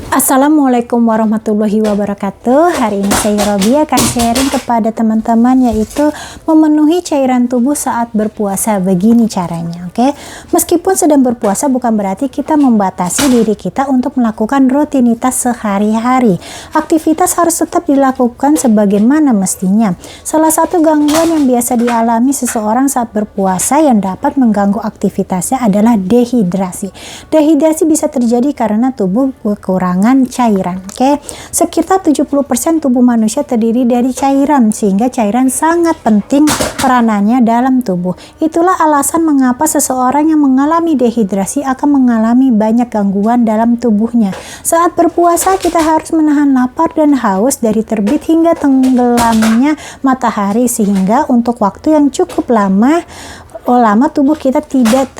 Assalamualaikum warahmatullahi wabarakatuh. Hari ini saya Robi akan sharing kepada teman-teman yaitu memenuhi cairan tubuh saat berpuasa. Begini caranya, oke? Meskipun sedang berpuasa bukan berarti kita membatasi diri kita untuk melakukan rutinitas sehari-hari. Aktivitas harus tetap dilakukan sebagaimana mestinya. Salah satu gangguan yang biasa dialami seseorang saat berpuasa yang dapat mengganggu aktivitasnya adalah dehidrasi. Dehidrasi bisa terjadi karena tubuh kekurangan cairan. Oke, sekitar 70% tubuh manusia terdiri dari cairan, sehingga cairan sangat penting peranannya dalam tubuh. Itulah alasan mengapa seseorang yang mengalami dehidrasi akan mengalami banyak gangguan dalam tubuhnya. Saat berpuasa kita harus menahan lapar dan haus dari terbit hingga tenggelamnya matahari, sehingga untuk waktu yang cukup lama tubuh kita tidak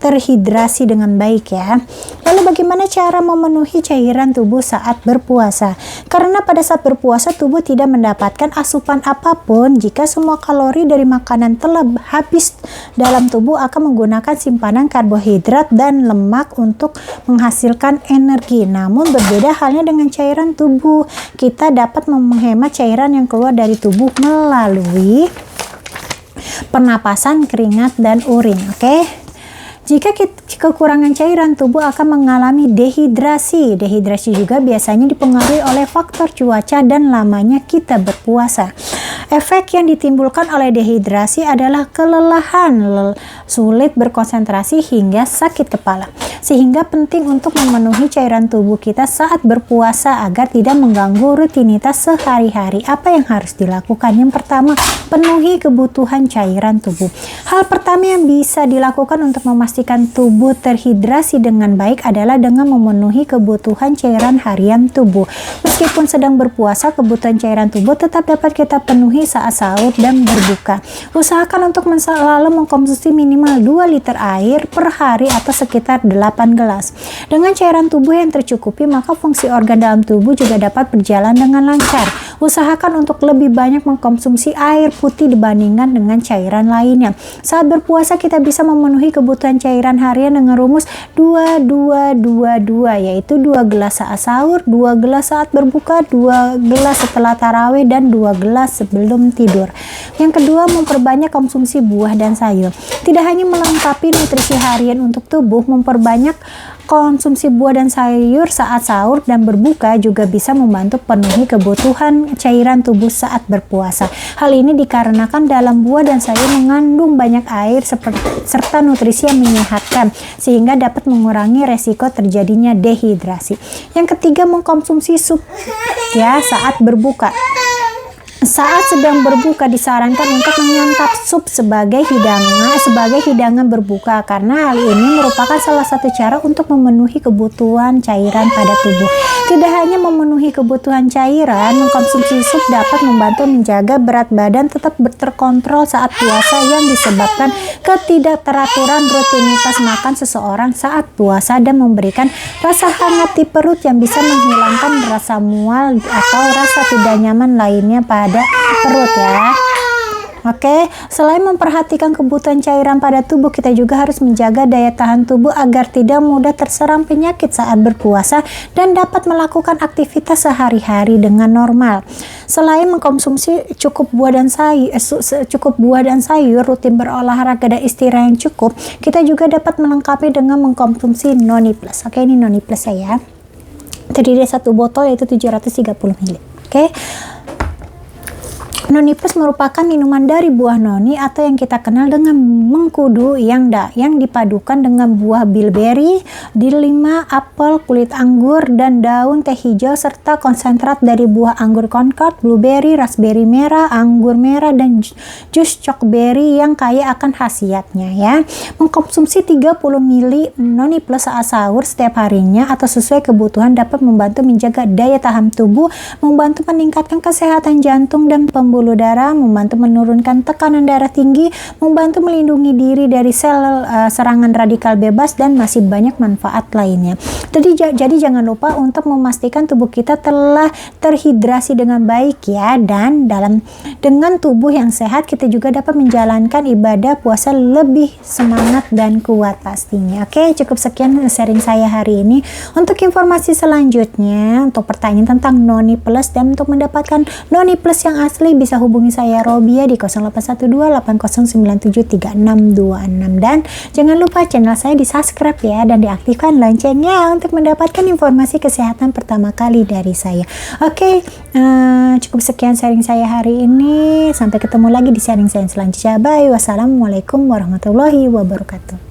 terhidrasi dengan baik ya. Lalu bagaimana cara memenuhi cairan tubuh saat berpuasa? Karena pada saat berpuasa tubuh tidak mendapatkan asupan apapun. Jika semua kalori dari makanan telah habis, dalam tubuh akan menggunakan simpanan karbohidrat dan lemak untuk menghasilkan energi. Namun berbeda halnya dengan cairan tubuh. Kita dapat menghemat cairan yang keluar dari tubuh melalui pernapasan, keringat, dan urin. Oke. Jika kekurangan cairan, tubuh akan mengalami dehidrasi. Dehidrasi juga biasanya dipengaruhi oleh faktor cuaca dan lamanya kita berpuasa. Efek yang ditimbulkan oleh dehidrasi adalah kelelahan, sulit berkonsentrasi hingga sakit kepala. Sehingga penting untuk memenuhi cairan tubuh kita saat berpuasa agar tidak mengganggu rutinitas sehari-hari. Apa yang harus dilakukan? Yang pertama, penuhi kebutuhan cairan tubuh. Hal pertama yang bisa dilakukan untuk memastikan tubuh terhidrasi dengan baik adalah dengan memenuhi kebutuhan cairan harian tubuh. Meskipun sedang berpuasa, kebutuhan cairan tubuh tetap dapat kita penuhi saat sahur dan berbuka. Usahakan untuk selalu mengkonsumsi minimal 2 liter air per hari atau sekitar 8 gelas. Dengan cairan tubuh yang tercukupi, maka fungsi organ dalam tubuh juga dapat berjalan dengan lancar. Usahakan untuk lebih banyak mengkonsumsi air putih dibandingkan dengan cairan lainnya. Saat berpuasa kita bisa memenuhi kebutuhan cairan harian dengan rumus 2-2-2-2, yaitu 2 gelas saat sahur, 2 gelas saat berbuka, 2 gelas setelah tarawih, dan 2 gelas sebelum tidur. Yang kedua, memperbanyak konsumsi buah dan sayur. Tidak hanya melengkapi nutrisi harian untuk tubuh, memperbanyak konsumsi buah dan sayur saat sahur dan berbuka juga bisa membantu penuhi kebutuhan cairan tubuh saat berpuasa. Hal ini dikarenakan dalam buah dan sayur mengandung banyak air serta nutrisi yang menyehatkan, sehingga dapat mengurangi resiko terjadinya dehidrasi. Yang ketiga, mengkonsumsi sup ya saat berbuka. Saat sedang berbuka disarankan untuk menyantap sup sebagai hidangan berbuka, karena hal ini merupakan salah satu cara untuk memenuhi kebutuhan cairan pada tubuh. Tidak hanya memenuhi kebutuhan cairan, mengkonsumsi sup dapat membantu menjaga berat badan tetap terkontrol saat puasa yang disebabkan ketidakteraturan rutinitas makan seseorang saat puasa dan memberikan rasa hangat di perut yang bisa menghilangkan rasa mual atau rasa tidak nyaman lainnya pada perut ya. Oke, selain memperhatikan kebutuhan cairan pada tubuh, kita juga harus menjaga daya tahan tubuh agar tidak mudah terserang penyakit saat berpuasa dan dapat melakukan aktivitas sehari-hari dengan normal. Selain mengkonsumsi cukup buah dan sayur, rutin berolahraga dan istirahat yang cukup, kita juga dapat melengkapi dengan mengkonsumsi Noni Plus. Oke, ini Noni Plus ya. Terdiri dari 1 botol yaitu 730 ml. Oke. Noni Plus merupakan minuman dari buah noni atau yang kita kenal dengan mengkudu yang dipadukan dengan buah bilberry, delima, apel, kulit anggur, dan daun teh hijau serta konsentrat dari buah anggur concord, blueberry, raspberry merah, anggur merah, dan jus chokeberry yang kaya akan khasiatnya ya. Mengkonsumsi 30 ml Noni Plus saat sahur setiap harinya atau sesuai kebutuhan dapat membantu menjaga daya tahan tubuh, membantu meningkatkan kesehatan jantung dan pembuluh pembuluh darah, membantu menurunkan tekanan darah tinggi, membantu melindungi diri dari sel serangan radikal bebas, dan masih banyak manfaat lainnya. Jadi jangan lupa untuk memastikan tubuh kita telah terhidrasi dengan baik ya, dan dengan tubuh yang sehat kita juga dapat menjalankan ibadah puasa lebih semangat dan kuat pastinya. Oke, cukup sekian sharing saya hari ini. Untuk informasi selanjutnya, untuk pertanyaan tentang Noni Plus dan untuk mendapatkan Noni Plus yang asli bisa hubungi saya Robia di 081280973626, dan jangan lupa channel saya di subscribe ya, dan diaktifkan loncengnya untuk mendapatkan informasi kesehatan pertama kali dari saya. Oke, cukup sekian sharing saya hari ini. Sampai ketemu lagi di sharing saya selanjutnya. Bye. Wassalamualaikum warahmatullahi wabarakatuh.